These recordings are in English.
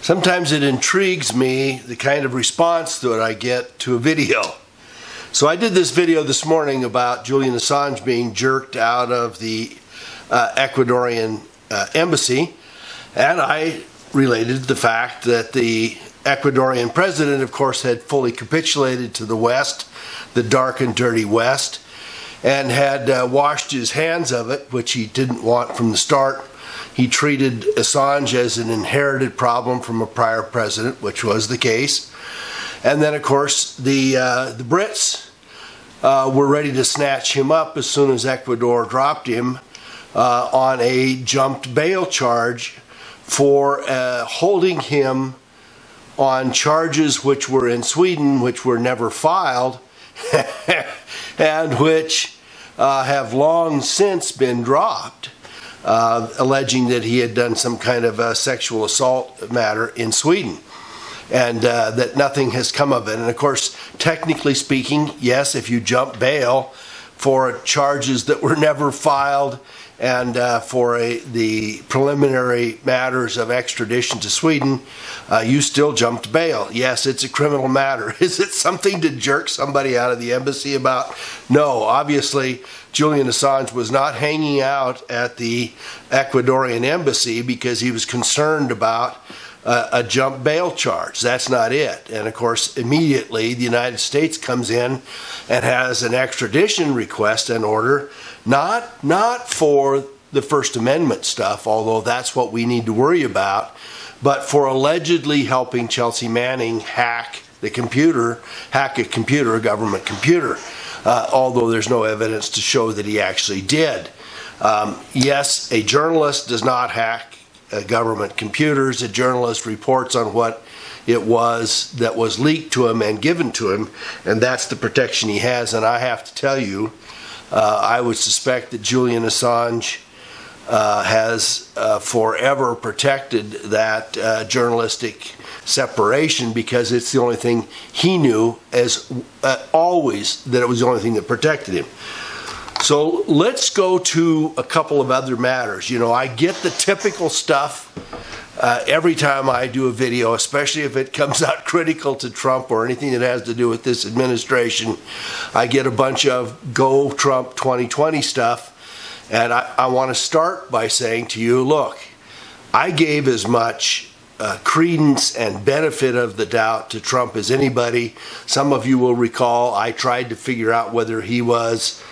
Sometimes it intrigues me the kind of response that I get to a video. So I did this video this morning about Julian Assange being jerked out of the Ecuadorian embassy, and I related the fact that the Ecuadorian president, of course, had fully capitulated to the West, the dark and dirty West, and had washed his hands of it, which he didn't want from the start. He treated Assange as an inherited problem from a prior president, which was the case. And then, of course, the Brits were ready to snatch him up as soon as Ecuador dropped him on a jumped bail charge for holding him on charges which were in Sweden, which were never filed, and which have long since been dropped. Alleging that he had done some kind of a sexual assault matter in Sweden, and that nothing has come of it. And of course, technically speaking, yes, if you jump bail for charges that were never filed and for the preliminary matters of extradition to Sweden, you still jumped bail. Yes, it's a criminal matter. Is it something to jerk somebody out of the embassy about? No, obviously, Julian Assange was not hanging out at the Ecuadorian embassy because he was concerned about a jump bail charge. That's not it. And of course, immediately the United States comes in and has an extradition request in order, not for the First Amendment stuff, although that's what we need to worry about, but for allegedly helping Chelsea Manning hack a computer, a government computer. Although there's no evidence to show that he actually did. Yes, a journalist does not hack government computers. A journalist reports on what it was that was leaked to him and given to him, and that's the protection he has. And I have to tell you, I would suspect that Julian Assange has forever protected that journalistic separation, because it's the only thing he knew as always, that it was the only thing that protected him. So let's go to a couple of other matters. You know, I get the typical stuff every time I do a video, especially if it comes out critical to Trump or anything that has to do with this administration. I get a bunch of Go Trump 2020 stuff, and I want to start by saying to you, look, I gave as much credence and benefit of the doubt to Trump as anybody. Some of you will recall I tried to figure out whether he was,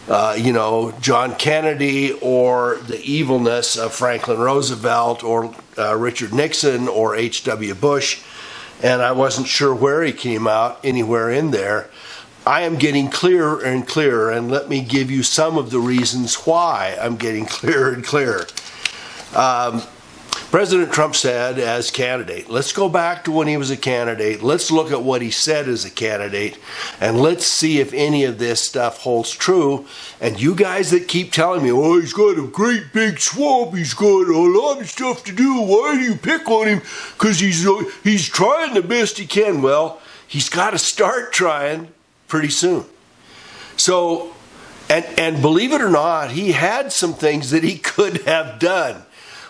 John Kennedy or the evilness of Franklin Roosevelt or Richard Nixon or H.W. Bush, and I wasn't sure where he came out anywhere in there. I am getting clearer and clearer, and let me give you some of the reasons why I'm getting clearer and clearer. President Trump said as candidate, let's go back to when he was a candidate, let's look at what he said as a candidate, and let's see if any of this stuff holds true. And you guys that keep telling me, oh, he's got a great big swamp, he's got a lot of stuff to do, why do you pick on him? Because he's trying the best he can. Well, he's got to start trying pretty soon. So, and believe it or not, he had some things that he could have done.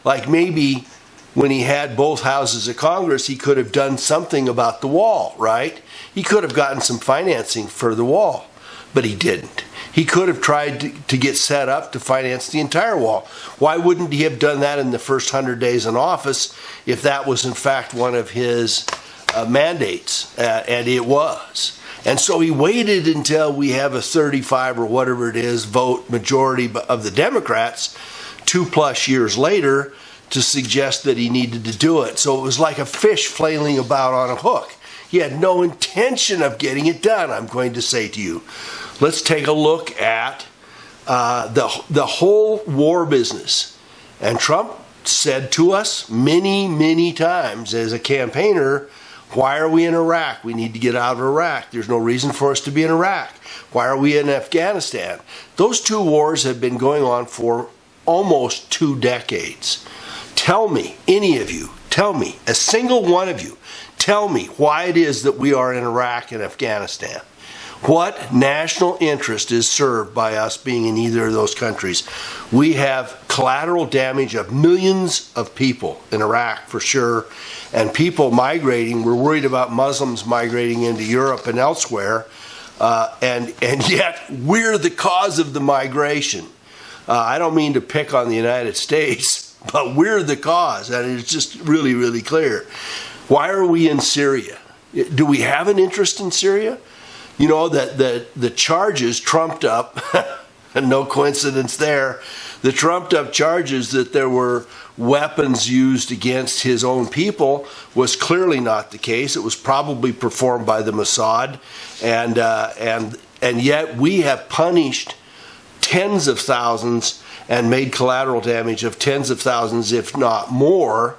Like maybe when he had both houses of Congress, he could have done something about the wall, right? He could have gotten some financing for the wall, but he didn't. He could have tried to get set up to finance the entire wall. Why wouldn't he have done that in the first 100 days in office if that was in fact one of his mandates? And it was. And so he waited until we have a 35 or whatever it is vote majority of the Democrats 2+ years later to suggest that he needed to do it. So it was like a fish flailing about on a hook. He had no intention of getting it done, I'm going to say to you. Let's take a look at the whole war business. And Trump said to us many, many times as a campaigner, why are we in Iraq? We need to get out of Iraq. There's no reason for us to be in Iraq. Why are we in Afghanistan? Those two wars have been going on for almost 2 decades. Tell me, any of you, tell me, a single one of you, tell me why it is that we are in Iraq and Afghanistan. What national interest is served by us being in either of those countries? We have collateral damage of millions of people in Iraq for sure, and people migrating. We're worried about Muslims migrating into Europe and elsewhere, and yet we're the cause of the migration. I don't mean to pick on the United States, but we're the cause, and it's just really, really clear. Why are we in Syria? Do we have an interest in Syria? You know, that the charges trumped up, and no coincidence there, the trumped up charges that there were weapons used against his own people was clearly not the case. It was probably performed by the Mossad, and yet we have punished tens of thousands and made collateral damage of tens of thousands, if not more,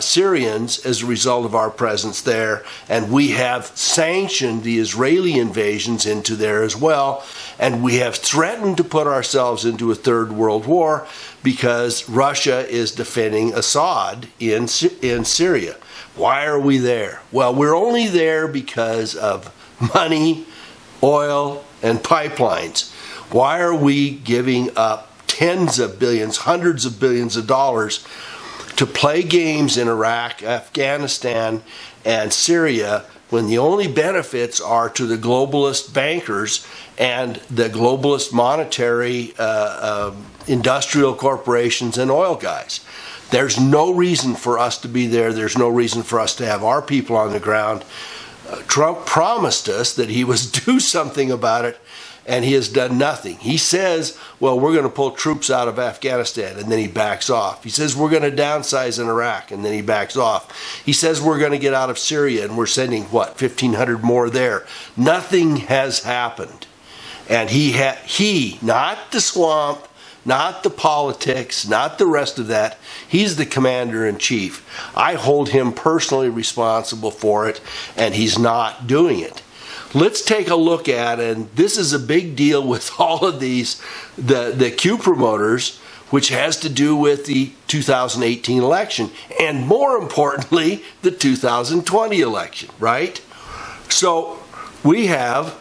Syrians as a result of our presence there, and we have sanctioned the Israeli invasions into there as well, and we have threatened to put ourselves into a third world war because Russia is defending Assad in Syria. Why are we there? Well, we're only there because of money, oil, and pipelines. Why are we giving up tens of billions, hundreds of billions of dollars to play games in Iraq, Afghanistan, and Syria when the only benefits are to the globalist bankers and the globalist monetary industrial corporations and oil guys? There's no reason for us to be there. There's no reason for us to have our people on the ground. Trump promised us that he would do something about it, and he has done nothing. He says, well, we're going to pull troops out of Afghanistan, and then he backs off. He says we're going to downsize in Iraq, and then he backs off. He says we're going to get out of Syria, and we're sending, 1,500 more there. Nothing has happened. And he, not the swamp, not the politics, not the rest of that, he's the commander-in-chief. I hold him personally responsible for it, and he's not doing it. Let's take a look at, and this is a big deal with all of these, the Q promoters, which has to do with the 2018 election, and more importantly, the 2020 election, right? So we have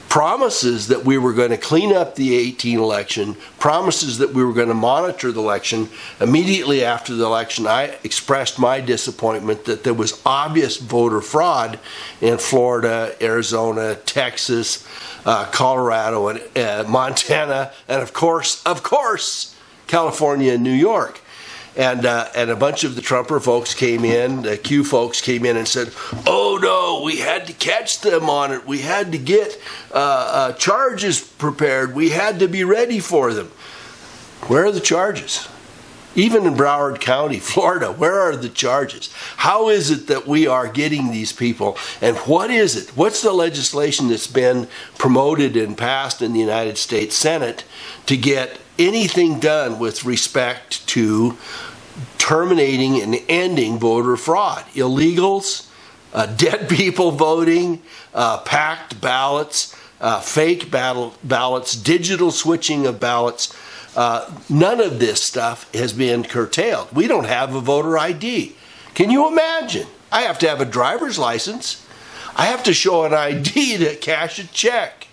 promises that we were going to clean up the 18 election, promises that we were going to monitor the election. Immediately after the election, I expressed my disappointment that there was obvious voter fraud in Florida, Arizona, Texas, Colorado, and Montana, and of course, California and New York. And a bunch of the Trumper folks came in, the Q folks came in and said, oh no, we had to catch them on it. We had to get charges prepared. We had to be ready for them. Where are the charges? Even in Broward County, Florida, where are the charges? How is it that we are getting these people? And what is it? What's the legislation that's been promoted and passed in the United States Senate to get anything done with respect to terminating and ending voter fraud? Illegals, dead people voting, packed ballots, fake ballots, digital switching of ballots. None of this stuff has been curtailed. We don't have a voter ID. Can you imagine? I have to have a driver's license. I have to show an ID to cash a check.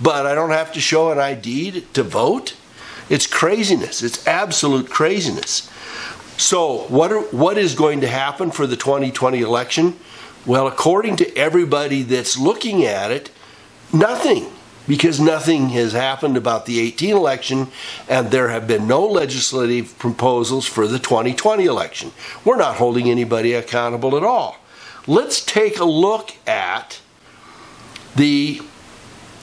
But I don't have to show an ID to vote? It's craziness. It's absolute craziness. So what is going to happen for the 2020 election? Well, according to everybody that's looking at it, nothing. Because nothing has happened about the 2018 election, and there have been no legislative proposals for the 2020 election. We're not holding anybody accountable at all. Let's take a look at the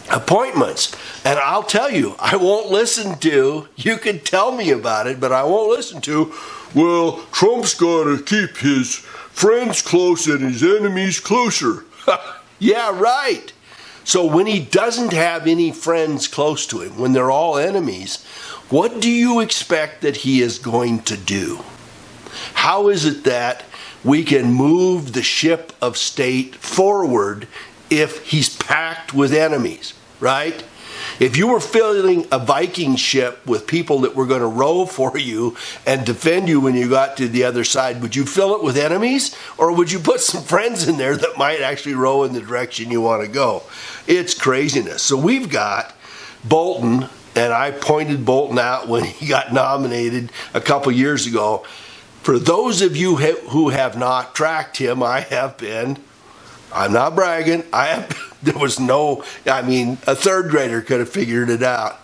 appointments. And I'll tell you, I won't listen to, you can tell me about it, but I won't listen to, well, Trump's got to keep his friends close and his enemies closer. Yeah, right. So when he doesn't have any friends close to him, when they're all enemies, what do you expect that he is going to do? How is it that we can move the ship of state forward if he's packed with enemies, right? If you were filling a Viking ship with people that were going to row for you and defend you when you got to the other side, would you fill it with enemies, or would you put some friends in there that might actually row in the direction you want to go? It's craziness. So we've got Bolton, and I pointed Bolton out when he got nominated a couple years ago. For those of you who have not tracked him, I have been. I'm not bragging. There was no, a third grader could have figured it out.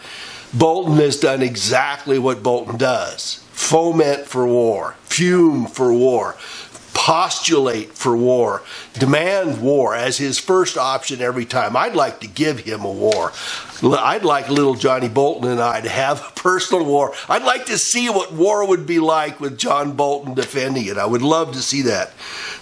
Bolton has done exactly what Bolton does. Foment for war, fume for war, postulate for war, demand war as his first option every time. I'd like to give him a war. I'd like little Johnny Bolton and I to have a personal war. I'd like to see what war would be like with John Bolton defending it. I would love to see that.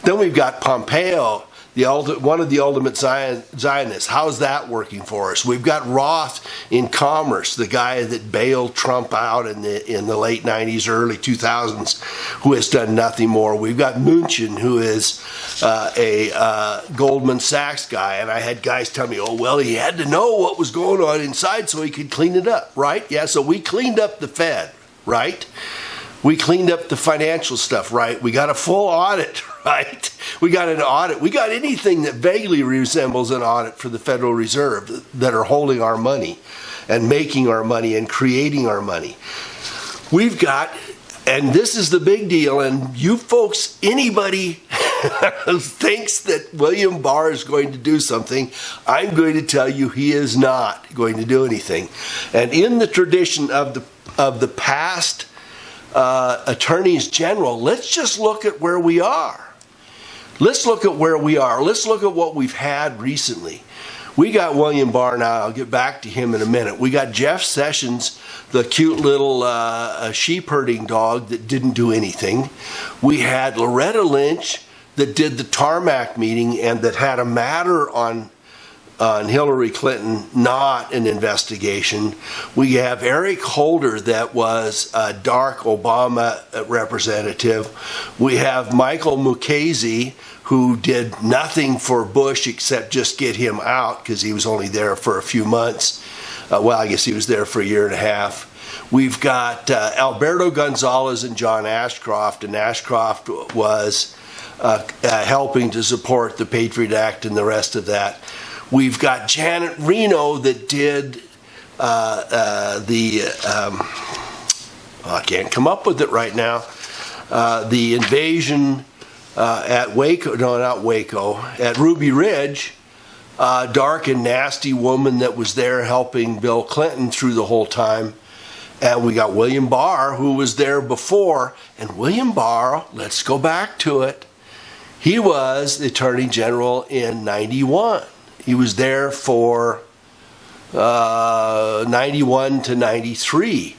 Then we've got Pompeo, one of the ultimate Zionists. How's that working for us? We've got Roth in commerce, the guy that bailed Trump out in the late 90s, early 2000s, who has done nothing more. We've got Mnuchin, who is a Goldman Sachs guy, and I had guys tell me, oh, well, he had to know what was going on inside so he could clean it up, right? Yeah, so we cleaned up the Fed, right? We cleaned up the financial stuff, right? We got a full audit, right? We got an audit. We got anything that vaguely resembles an audit for the Federal Reserve that are holding our money and making our money and creating our money. We've got, and this is the big deal, and you folks, anybody who thinks that William Barr is going to do something, I'm going to tell you he is not going to do anything. And in the tradition of the past attorneys general, let's just look at where we are. Let's look at where we are. Let's look at what we've had recently. We got William Barr now. I'll get back to him in a minute. We got Jeff Sessions, the cute little sheep herding dog that didn't do anything. We had Loretta Lynch that did the tarmac meeting and that had a matter on Hillary Clinton, not an investigation. We have Eric Holder that was a dark Obama representative. We have Michael Mukasey, who did nothing for Bush except just get him out because he was only there for a few months. Well, I guess he was there for a year and a half. We've got Alberto Gonzalez and John Ashcroft, and Ashcroft was helping to support the Patriot Act and the rest of that. We've got Janet Reno that did I can't come up with it right now, the invasion at Waco, no, not Waco, at Ruby Ridge, dark and nasty woman that was there helping Bill Clinton through the whole time. And we got William Barr, who was there before. And William Barr, let's go back to it, he was the Attorney General in 91. He was there for 91 to 93.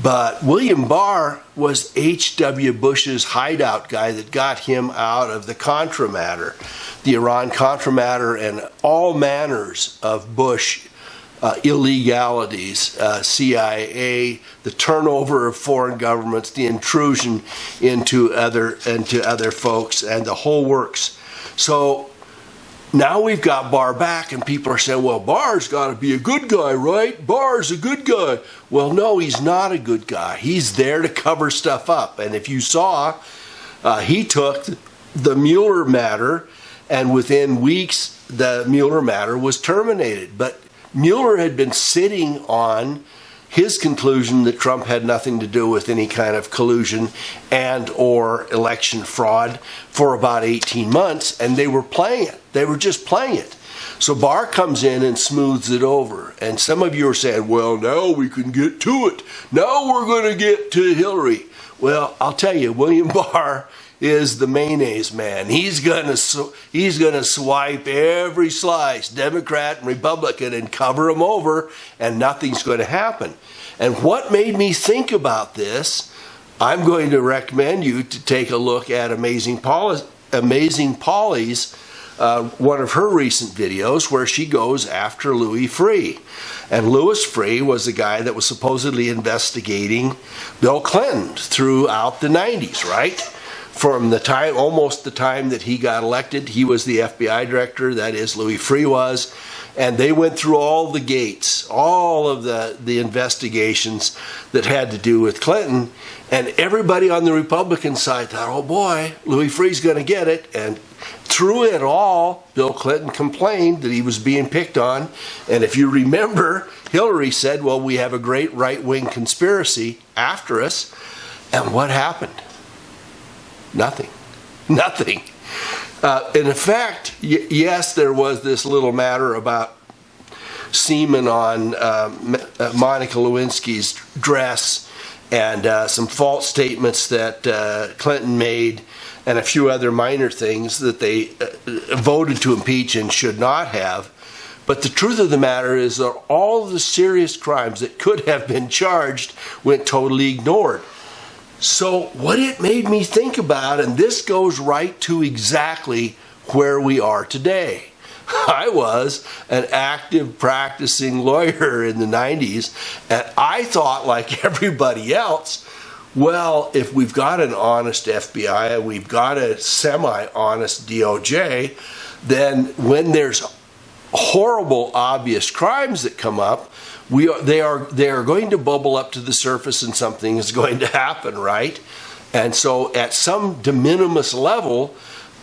But William Barr was H.W. Bush's hideout guy that got him out of the Contra matter, the Iran-Contra matter, and all manners of Bush illegalities, CIA, the turnover of foreign governments, the intrusion into other folks, and the whole works. So now we've got Barr back, and people are saying, well, Barr's got to be a good guy, right? Barr's a good guy. Well, no, he's not a good guy. He's there to cover stuff up. And if you saw, he took the Mueller matter, and within weeks, the Mueller matter was terminated. But Mueller had been sitting on his conclusion that Trump had nothing to do with any kind of collusion and or election fraud for about 18 months, and they were playing it. They were just playing it. So Barr comes in and smooths it over. And some of you are saying, well, now we can get to it. Now we're going to get to Hillary. Well, I'll tell you, William Barr is the mayonnaise man. He's gonna swipe every slice, Democrat and Republican, and cover them over, and nothing's going to happen. And what made me think about this, I'm going to recommend you to take a look at Amazing Polly's one of her recent videos where she goes after Louis Freeh. And Louis Freeh was the guy that was supposedly investigating Bill Clinton throughout the 90s, right? from the time, almost the time that he got elected. He was the FBI director, that is, Louis Freeh was, and they went through all the gates, all of the investigations that had to do with Clinton, and everybody on the Republican side thought, oh boy, Louis Freeh's going to get it. And through it all, Bill Clinton complained that he was being picked on, and if you remember, Hillary said, well, we have a great right-wing conspiracy after us, and what happened? Nothing. Nothing. In effect, yes, there was this little matter about semen on Monica Lewinsky's dress and some false statements that Clinton made and a few other minor things that they voted to impeach and should not have. But the truth of the matter is that all the serious crimes that could have been charged went totally ignored. So what it made me think about, and this goes right to exactly where we are today. I was an active practicing lawyer in the 90s, and I thought, like everybody else, well, if we've got an honest FBI and we've got a semi-honest DOJ, then when there's horrible, obvious crimes that come up, they are going to bubble up to the surface and something is going to happen, right? And so at some de minimis level,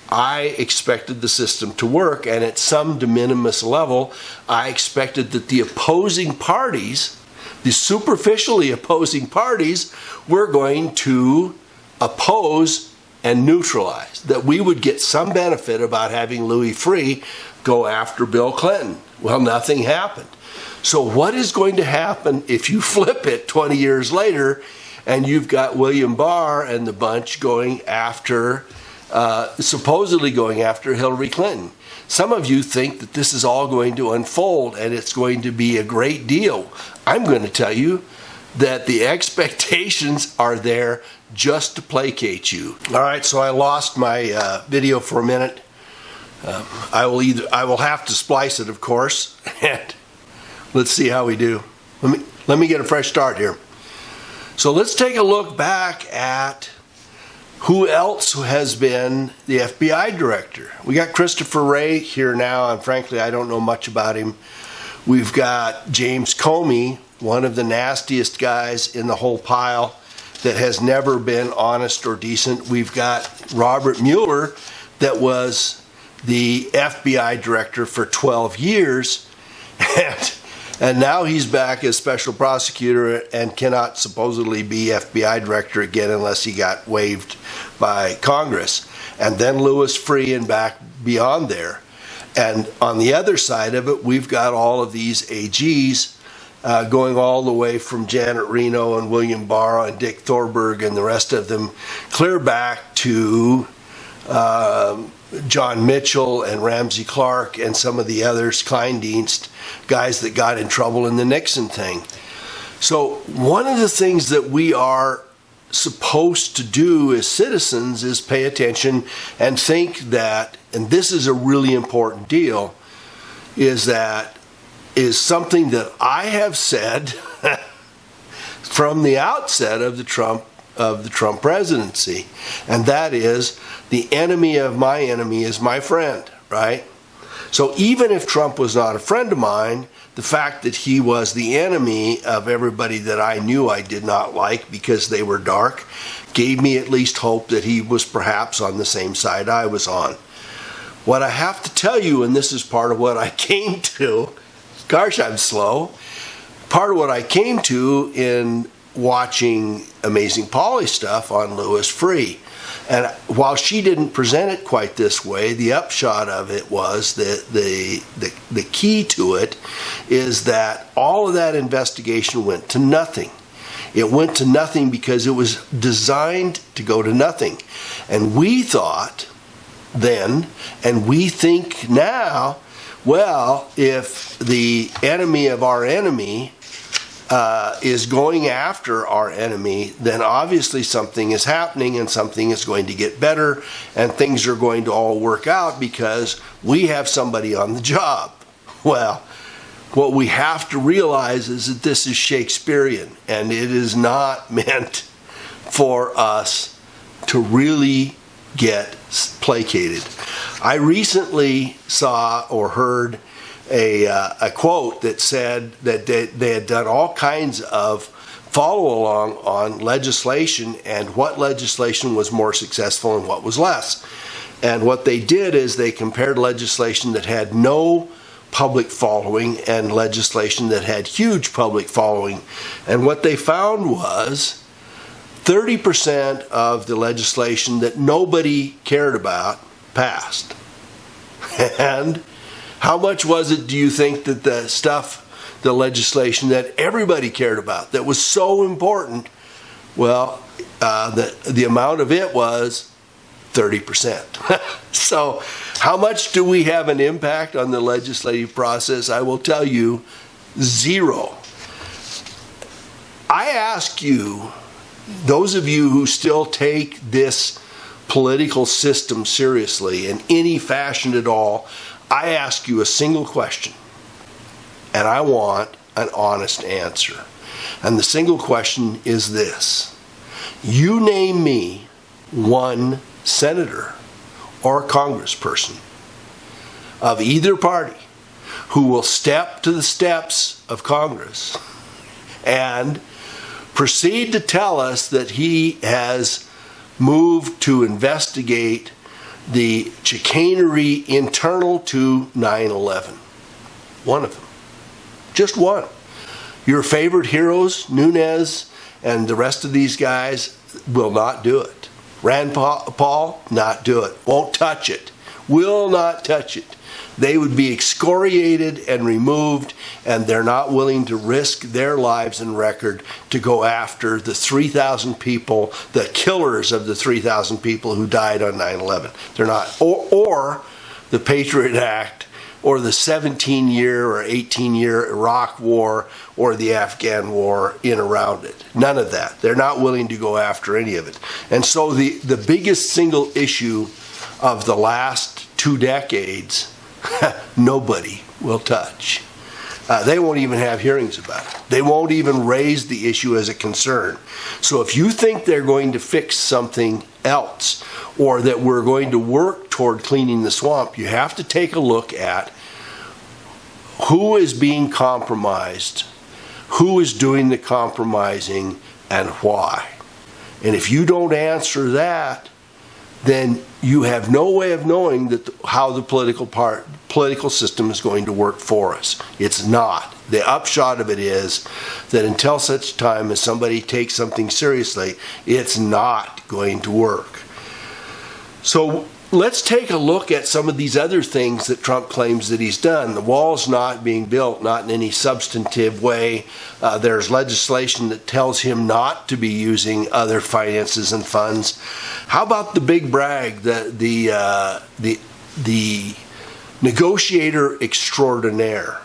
I expected the system to work, and at some de minimis level, I expected that the opposing parties, the superficially opposing parties, were going to oppose and neutralize, that we would get some benefit about having Louis Freeh go after Bill Clinton. Well, nothing happened. So what is going to happen if you flip it 20 years later and you've got William Barr and the bunch going after, supposedly going after Hillary Clinton? Some of you think that this is all going to unfold and it's going to be a great deal. I'm going to tell you that the expectations are there just to placate you. All right, so I lost my video for a minute. I will have to splice it, of course, and let's see how we do. Let me get a fresh start here. So let's take a look back at who else has been the FBI director. We got Christopher Wray here now, and frankly, I don't know much about him. We've got James Comey, one of the nastiest guys in the whole pile that has never been honest or decent. We've got Robert Mueller, that was the FBI director for 12 years, and now he's back as special prosecutor and cannot supposedly be FBI director again unless he got waived by Congress. And then Louis Freeh and back beyond there. And on the other side of it, we've got all of these AGs going all the way from Janet Reno and William Barr and Dick Thorburg and the rest of them, clear back to John Mitchell and Ramsey Clark and some of the others, Kleindienst, guys that got in trouble in the Nixon thing. So one of the things that we are supposed to do as citizens is pay attention and think that, and this is a really important deal, is something that I have said from the outset of the Trump presidency, and that is the enemy of my enemy is my friend, right? So even if Trump was not a friend of mine, the fact that he was the enemy of everybody that I knew I did not like because they were dark gave me at least hope that he was perhaps on the same side I was on. What I have to tell you, and this is part of what I came to, gosh, I'm slow, part of what I came to in watching Amazing Polly stuff on Louis Freeh. And while she didn't present it quite this way, the upshot of it was that the key to it is that all of that investigation went to nothing. It went to nothing because it was designed to go to nothing. And we thought then, and we think now, well, if the enemy of our enemy is going after our enemy, then obviously something is happening and something is going to get better and things are going to all work out because we have somebody on the job. Well, what we have to realize is that this is Shakespearean and it is not meant for us to really get placated. I recently saw or heard a quote that said that they had done all kinds of follow along on legislation and what legislation was more successful and what was less. And what they did is they compared legislation that had no public following and legislation that had huge public following. And what they found was 30% of the legislation that nobody cared about passed. And how much was it, do you think, that the legislation that everybody cared about, that was so important, well, the amount of it was 30%. So how much do we have an impact on the legislative process? I will tell you, zero. I ask you, those of you who still take this political system seriously in any fashion at all, I ask you a single question, and I want an honest answer. And the single question is this: you name me one senator or congressperson of either party who will step to the steps of Congress and proceed to tell us that he has moved to investigate the chicanery internal to 9/11. One of them. Just one. Your favorite heroes, Nunes and the rest of these guys, will not do it. Rand Paul, not do it. Won't touch it. Will not touch it. They would be excoriated and removed, and they're not willing to risk their lives and record to go after the 3,000 people, the killers of the 3,000 people who died on 9/11. They're not. Or the Patriot Act, or the 17-year or 18-year Iraq War, or the Afghan War in around it. None of that. They're not willing to go after any of it. And so the biggest single issue of the last 2 decades, nobody will touch. They won't even have hearings about it. They won't even raise the issue as a concern. So if you think they're going to fix something else, or that we're going to work toward cleaning the swamp, you have to take a look at who is being compromised, who is doing the compromising, and why. And if you don't answer that, then you have no way of knowing that how the political system is going to work for us. It's not. The upshot of it is that until such time as somebody takes something seriously, it's not going to work. So let's take a look at some of these other things that Trump claims that he's done. The wall's not being built, not in any substantive way. There's legislation that tells him not to be using other finances and funds. How about the big brag, the negotiator extraordinaire?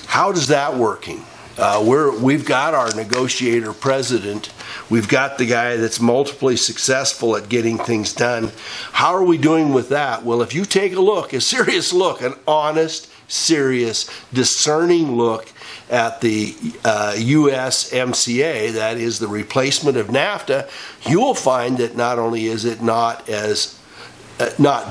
How is that working? We've got our negotiator president. We've got the guy that's multiply successful at getting things done. How are we doing with that? Well, if you take a look, a serious look, an honest, serious, discerning look at the USMCA, that is the replacement of NAFTA, you will find that not only is it not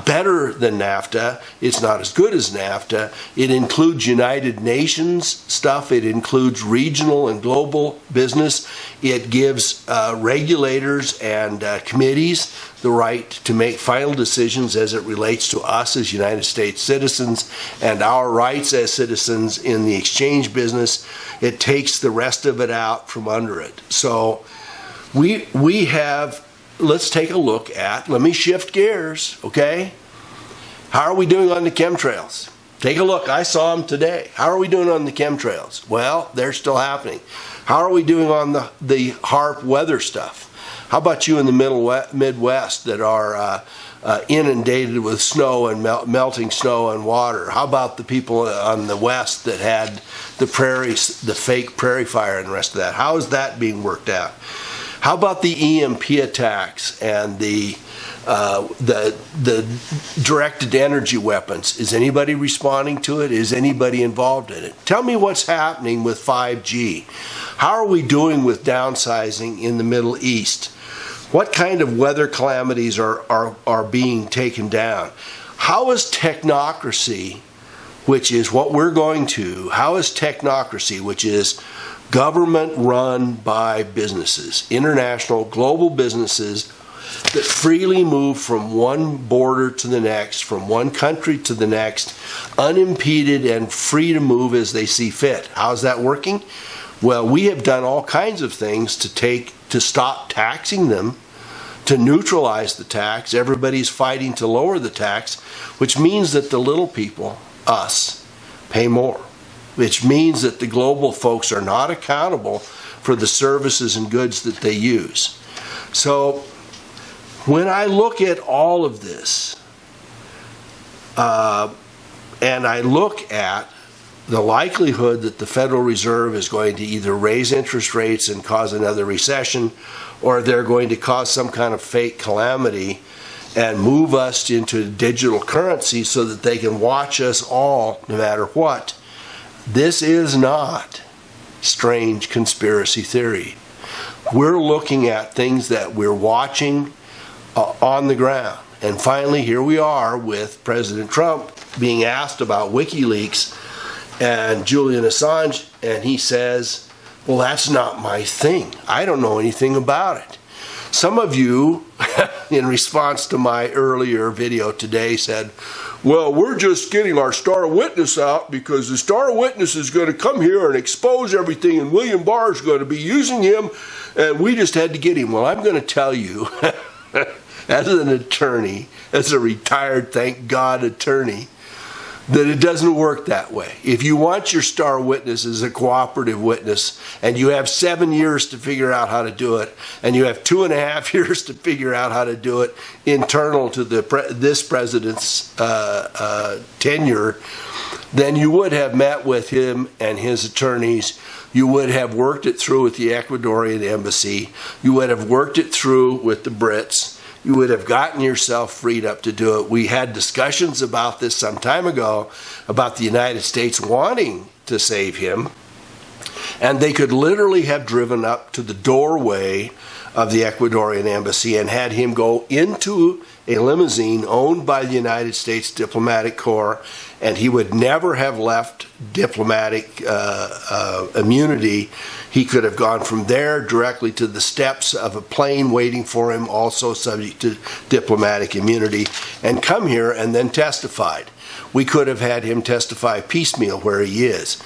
better than NAFTA, it's not as good as NAFTA. It includes United Nations stuff. It includes regional and global business. It gives regulators and committees the right to make final decisions as it relates to us as United States citizens and our rights as citizens in the exchange business. It takes the rest of it out from under it. So we have. Let's take a look at, let me shift gears, okay? How are we doing on the chemtrails? Take a look. I saw them today. How are we doing on the chemtrails? Well, they're still happening. How are we doing on the HAARP weather stuff? How about you in the Midwest that are inundated with snow and melting snow and water? How about the people on the West that had the prairies, the fake prairie fire and the rest of that? How is that being worked out? How about the EMP attacks and the directed energy weapons? Is anybody responding to it? Is anybody involved in it? Tell me what's happening with 5G. How are we doing with downsizing in the Middle East? What kind of weather calamities are being taken down? How is technocracy, which is what we're going to, how is technocracy, which is government run by businesses, international, global businesses that freely move from one border to the next, from one country to the next, unimpeded and free to move as they see fit. How's that working? Well, we have done all kinds of things to stop taxing them, to neutralize the tax. Everybody's fighting to lower the tax, which means that the little people, us, pay more, which means that the global folks are not accountable for the services and goods that they use. So when I look at all of this, and I look at the likelihood that the Federal Reserve is going to either raise interest rates and cause another recession, or they're going to cause some kind of fake calamity and move us into digital currency so that they can watch us all no matter what, this is not strange conspiracy theory. We're looking at things that we're watching on the ground. And finally, here we are with President Trump being asked about Wikileaks and Julian Assange, and he says, well, that's not my thing. I don't know anything about it. Some of you, in response to my earlier video today, said, well, we're just getting our star witness out because the star witness is going to come here and expose everything, and William Barr is going to be using him, and we just had to get him. Well, I'm going to tell you, as an attorney, as a retired, thank God, attorney, that it doesn't work that way. If you want your star witness as a cooperative witness, and you have 7 years to figure out how to do it, and you have 2.5 years to figure out how to do it internal to this president's tenure, then you would have met with him and his attorneys. You would have worked it through with the Ecuadorian embassy. You would have worked it through with the Brits. You would have gotten yourself freed up to do it. We had discussions about this some time ago, about the United States wanting to save him. And they could literally have driven up to the doorway of the Ecuadorian embassy and had him go into a limousine owned by the United States Diplomatic Corps, and he would never have left diplomatic immunity. He could have gone from there directly to the steps of a plane waiting for him, also subject to diplomatic immunity, and come here and then testified. We could have had him testify piecemeal where he is.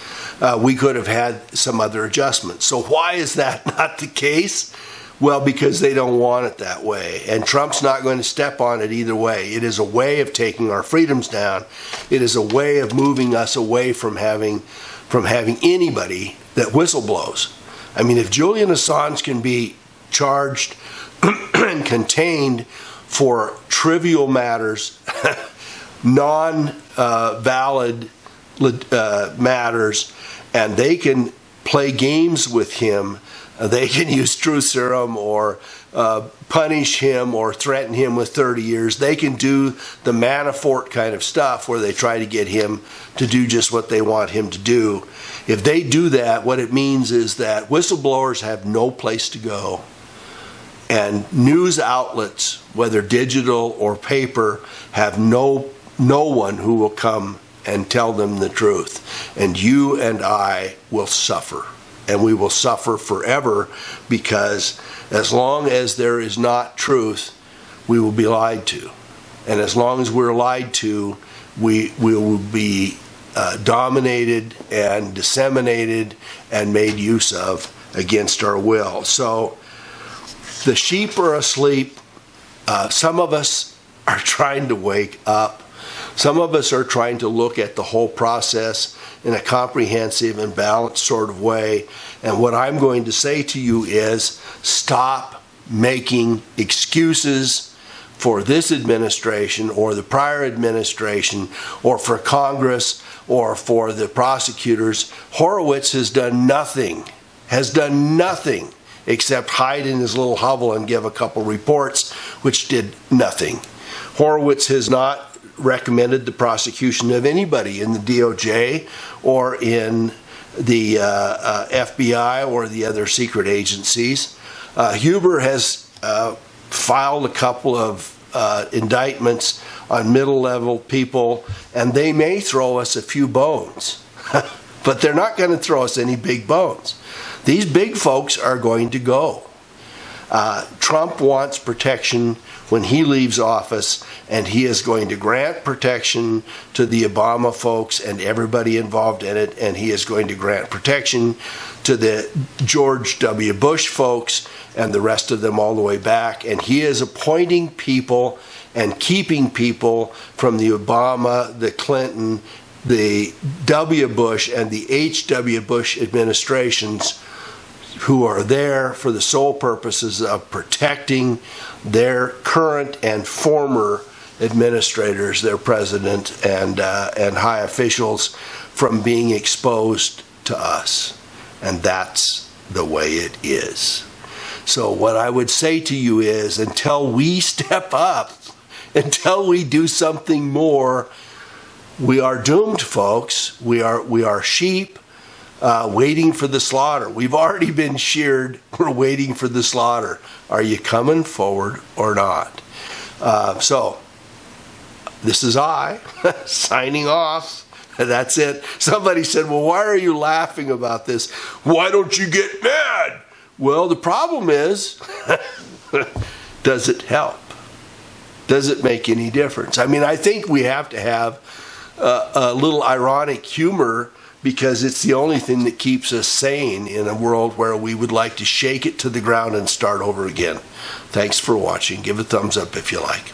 We could have had some other adjustments. So why is that not the case? Well, because they don't want it that way. And Trump's not going to step on it either way. It is a way of taking our freedoms down. It is a way of moving us away from having anybody that whistleblows. I mean, if Julian Assange can be charged and contained for trivial matters, non-valid matters, and they can play games with him, they can use truth serum or punish him or threaten him with 30 years. They can do the Manafort kind of stuff where they try to get him to do just what they want him to do. If they do that, what it means is that whistleblowers have no place to go. And news outlets, whether digital or paper, have no one who will come and tell them the truth. And you and I will suffer. And we will suffer forever, because as long as there is not truth, we will be lied to. And as long as we're lied to, we will be dominated and disseminated and made use of against our will. So the sheep are asleep. Some of us are trying to wake up. Some of us are trying to look at the whole process in a comprehensive and balanced sort of way. And what I'm going to say to you is, stop making excuses for this administration or the prior administration or for Congress or for the prosecutors. Horowitz has done nothing except hide in his little hovel and give a couple reports, which did nothing. Horowitz has not recommended the prosecution of anybody in the DOJ or in the FBI or the other secret agencies. Huber has filed a couple of indictments on middle-level people, and they may throw us a few bones. But they're not going to throw us any big bones. These big folks are going to go. Trump wants protection when he leaves office, and he is going to grant protection to the Obama folks and everybody involved in it, and he is going to grant protection to the George W. Bush folks and the rest of them all the way back, and he is appointing people and keeping people from the Obama, the Clinton, the W. Bush, and the H.W. Bush administrations, who are there for the sole purposes of protecting their current and former administrators, their president and high officials, from being exposed to us. And that's the way it is. So what I would say to you is, until we step up, until we do something more, we are doomed, folks. We are sheep waiting for the slaughter. We've already been sheared. We're waiting for the slaughter. Are you coming forward or not? So this is I signing off. That's it. Somebody said, well, why are you laughing about this? Why don't you get mad? Well, the problem is, does it help? Does it make any difference? I mean, I think we have to have a little ironic humor, because it's the only thing that keeps us sane in a world where we would like to shake it to the ground and start over again. Thanks for watching. Give a thumbs up if you like.